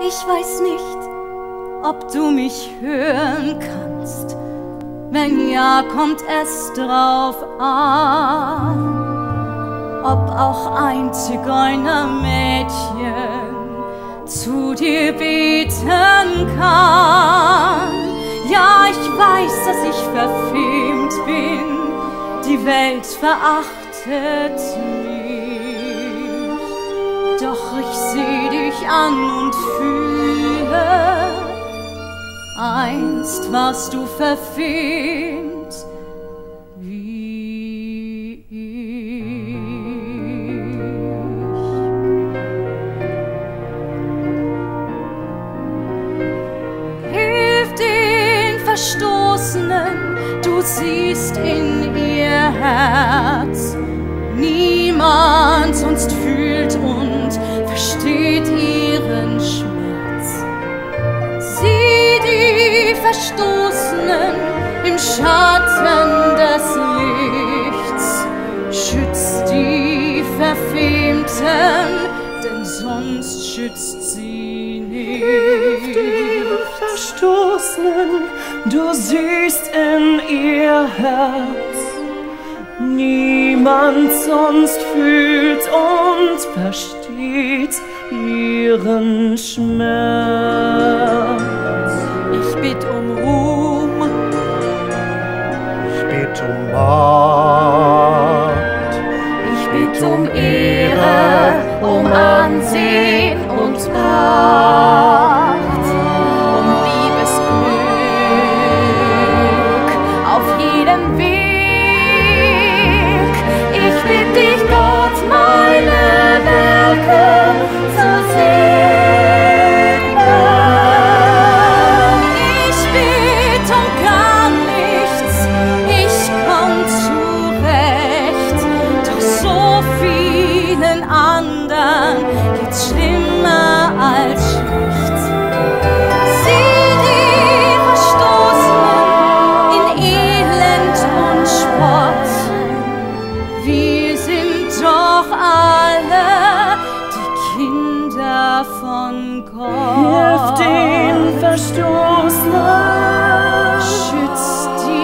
Ich weiß nicht, ob du mich hören kannst. Wenn ja, kommt es drauf an, ob auch ein Zigeunermädchen zu dir beten kann. Ja, ich weiß, dass ich verfemt bin, die Welt verachtet mich. Doch ich seh dich an und fühle, einst warst du verfemt wie ich. Hilf den Verstoßenen, du siehst in ihr Herz. Niemand sonst fühlt und versteht ihren Schmerz. Sieh die Verstoßenen im Schatten des Lichts, schützt die Verfemten, denn sonst schützt sie nicht. Hilf den Verstoßenen, du siehst in ihr Herz. Niemand sonst fühlt und versteht ihren Schmerz. Ich bitt um Ruhm, ich bitt um Macht, ich bitt um Ehre, um Ansehen und Pracht, um Liebesglück auf jedem Weg. Ich bitt dich, Gott, meine Werke zu segnen. Ich bitt um gar nichts, ich komm zurecht, doch so vielen anderen geht's schlimmer als schlecht. Sieh die Verstoßenen in Elend und Spott, wir sind doch alle die Kinder von Gott. hilf den Verstoßenen, Schützt die